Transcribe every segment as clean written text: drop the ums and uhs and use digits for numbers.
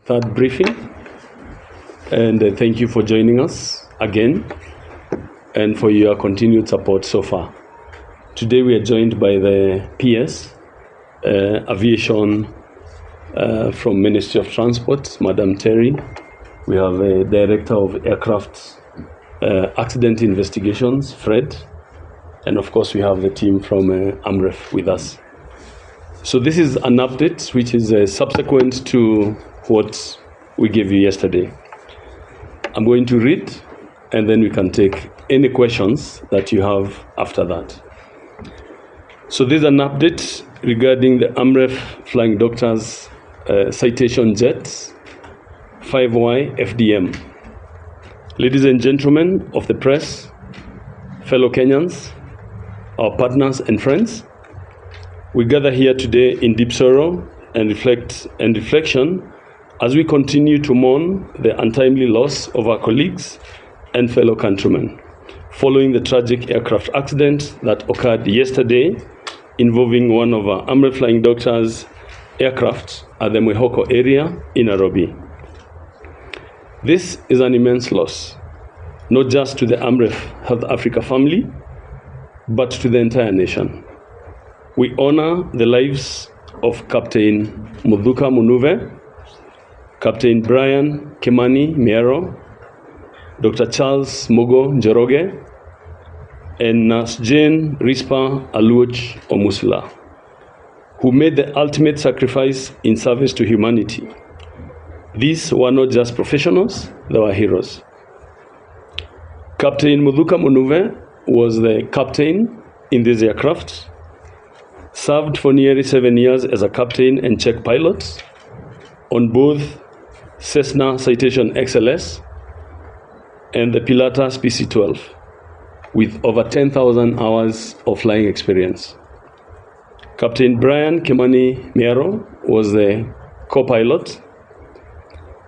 third briefing, and thank you for joining us again and for your continued support so far. Today we are joined by the PS, Aviation from Ministry of Transport, Madam Terry. We have a Director of Aircraft Accident Investigations, Fred, and of course we have the team from AMREF with us. So this is an update which is subsequent to what we gave you yesterday. I'm going to read and then we can take any questions that you have after that. So this is an update regarding the AMREF Flying Doctors Citation Jets 5Y FDM. Ladies and gentlemen of the press, fellow Kenyans, our partners and friends, we gather here today in deep sorrow and reflection as we continue to mourn the untimely loss of our colleagues and fellow countrymen following the tragic aircraft accident that occurred yesterday involving one of our AMREF Flying Doctors aircraft at the Mwihoko area in Nairobi. This is an immense loss, not just to the AMREF Health Africa family, but to the entire nation. We honor the lives of Captain Mwihoko Munuve, Captain Brian Kimani Miero, Dr. Charles Mugo Njoroge, and Nurse Jane Rispa Aluoch Omusula, who made the ultimate sacrifice in service to humanity. These were not just professionals, they were heroes. Captain Mwihoko Munuve was the captain in this aircraft, served for nearly 7 years as a captain and check pilot on both Cessna Citation XLS and the Pilatus PC-12 with over 10,000 hours of flying experience. Captain Brian Kimani Miero was the co-pilot.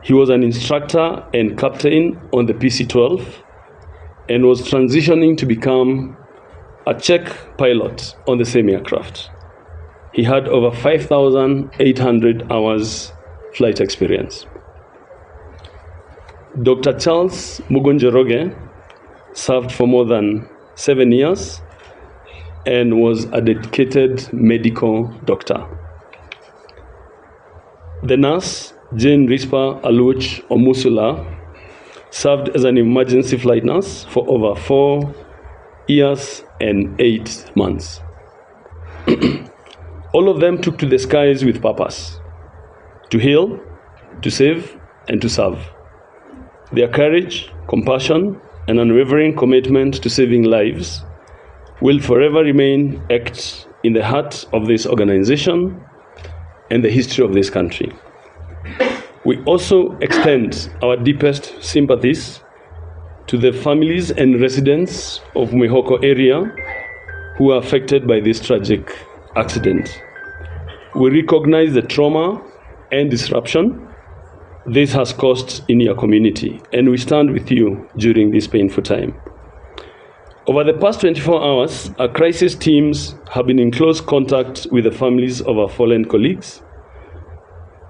He was an instructor and captain on the PC-12 and was transitioning to become a check pilot on the same aircraft. He had over 5,800 hours flight experience. Dr. Charles Mugo Njoroge served for more than 7 years and was a dedicated medical doctor. The nurse, Jane Rispa Aluoch Omusula, served as an emergency flight nurse for over 4 years and 8 months. All of them took to the skies with purpose: to heal, to save, and to serve. Their courage, compassion, and unwavering commitment to saving lives will forever remain etched in the heart of this organization and the history of this country. We also extend our deepest sympathies to the families and residents of Mwihoko area who are affected by this tragic accident. We recognize the trauma and disruption this has caused in your community, and we stand with you during this painful time. Over the past 24 hours, our crisis teams have been in close contact with the families of our fallen colleagues.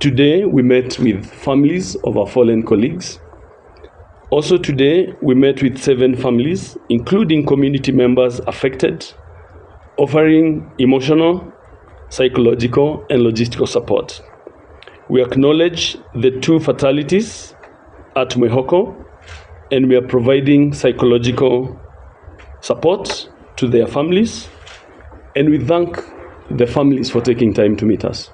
Today, we met with families of our fallen colleagues. Also today, we met with 7 families, including community members affected, offering emotional, psychological, and logistical support. We acknowledge the 2 fatalities at Mwihoko, and we are providing psychological support to their families, and we thank the families for taking time to meet us.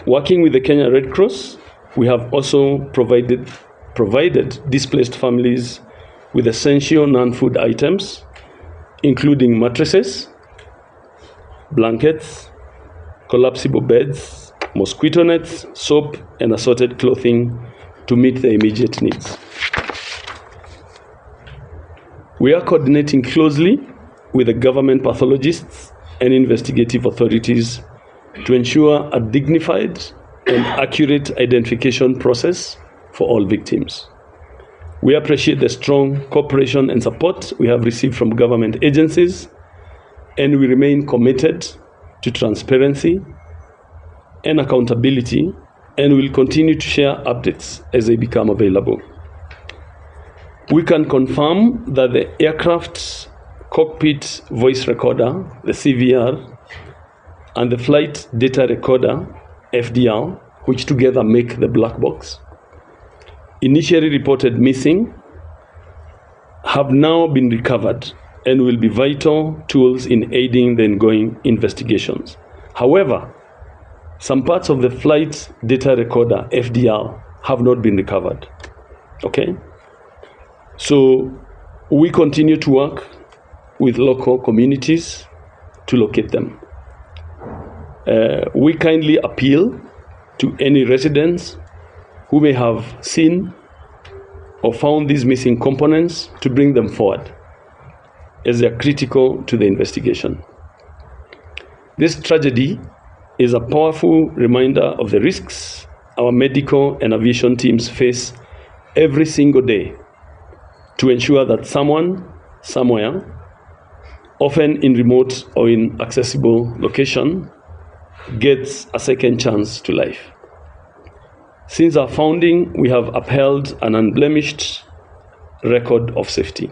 Working with the Kenya Red Cross, we have also provided displaced families with essential non-food items, including mattresses, blankets, collapsible beds, mosquito nets, soap, and assorted clothing to meet their immediate needs. We are coordinating closely with the government pathologists and investigative authorities to ensure a dignified and accurate identification process for all victims. We appreciate the strong cooperation and support we have received from government agencies, and we remain committed to transparency and accountability and will continue to share updates as they become available. We can confirm that the aircraft's cockpit voice recorder, the CVR, and the flight data recorder, FDR, which together make the black box, initially reported missing, have now been recovered and will be vital tools in aiding the ongoing investigations. However, some parts of the flight data recorder, FDR, have not been recovered. Okay? So we continue to work with local communities to locate them. We kindly appeal to any residents who may have seen or found these missing components to bring them forward, as they are critical to the investigation. This tragedy is a powerful reminder of the risks our medical and aviation teams face every single day to ensure that someone, somewhere, often in remote or inaccessible location, gets a second chance to life. Since our founding, we have upheld an unblemished record of safety.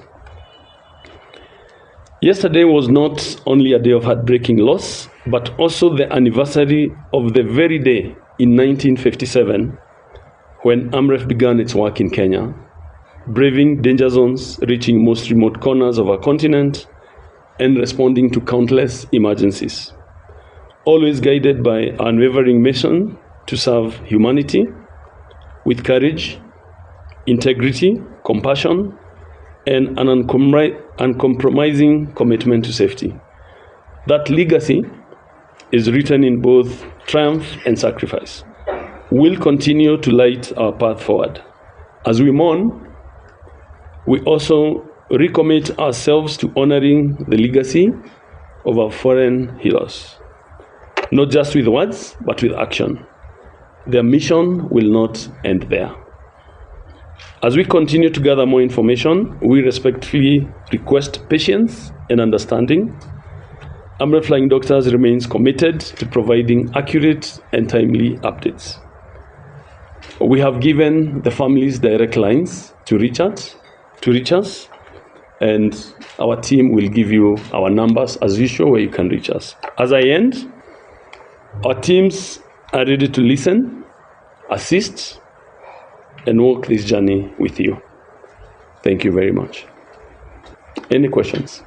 Yesterday was not only a day of heartbreaking loss, but also the anniversary of the very day in 1957 when AMREF began its work in Kenya, braving danger zones, reaching most remote corners of our continent, and responding to countless emergencies, always guided by our unwavering mission to serve humanity with courage, integrity, compassion, and an uncompromising commitment to safety. That legacy is written in both triumph and sacrifice. We'll continue to light our path forward. As we mourn, we also recommit ourselves to honoring the legacy of our fallen heroes, not just with words, but with action. Their mission will not end there. As we continue to gather more information, we respectfully request patience and understanding. AMREF Flying Doctors remains committed to providing accurate and timely updates. We have given the families direct lines to reach us, and our team will give you our numbers as usual where you can reach us. As I end, our teams are ready to listen, assist, and walk this journey with you. Thank you very much. Any questions?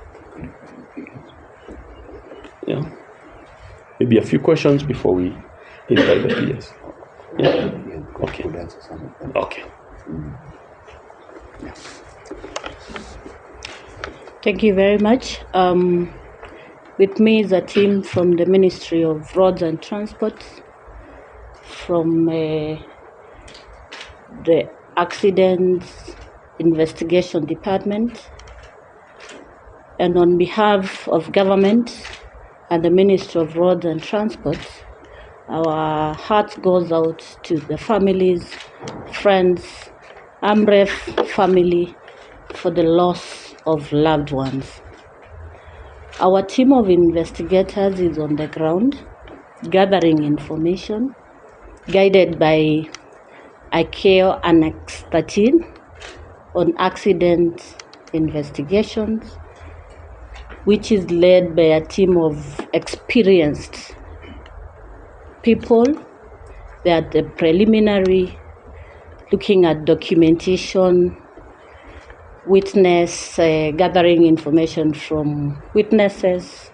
Yeah? Maybe a few questions before we invite the PS. Yeah? Okay. Okay. Thank you very much. With me is a team from the Ministry of Roads and Transport, from the Accidents Investigation Department, and on behalf of government and the Ministry of Roads and Transport, our heart goes out to the families, friends, AMREF family, for the loss of loved ones. Our team of investigators is on the ground, gathering information, guided by ICAO Annex 13 on accident investigations, which is led by a team of experienced people. They are the preliminary, looking at documentation, witness, gathering information from witnesses,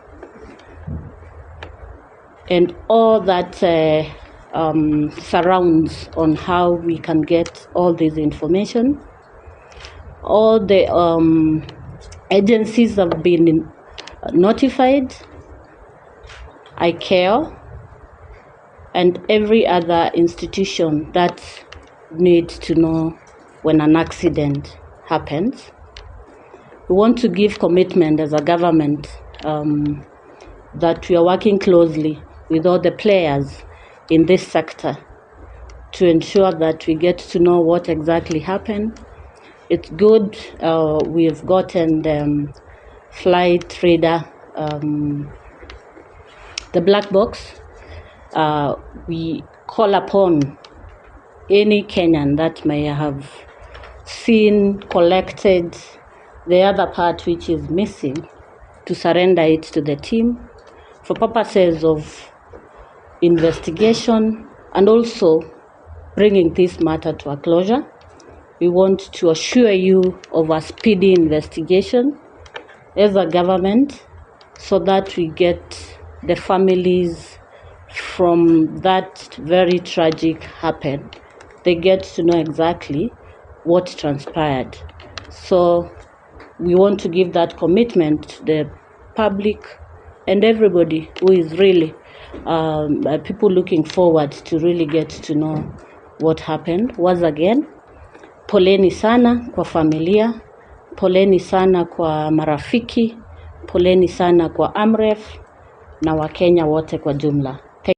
and all that surrounds on how we can get all this information. All the agencies have been notified, ICAO, and every other institution that needs to know when an accident happens. We want to give commitment as a government that we are working closely with all the players in this sector to ensure that we get to know what exactly happened. It's good we've gotten the flight radar, the black box. We call upon any Kenyan that may have seen, collected the other part which is missing, to surrender it to the team for purposes of investigation and also bringing this matter to a closure. We want to assure you of a speedy investigation as a government so that we get the families from that very tragic happen. They get to know exactly what transpired. So we want to give that commitment to the public and everybody who is really people looking forward to really get to know what happened. Once again, poleni sana kwa familia, poleni sana kwa marafiki, poleni sana kwa AMREF na Wakenya wote kwa jumla.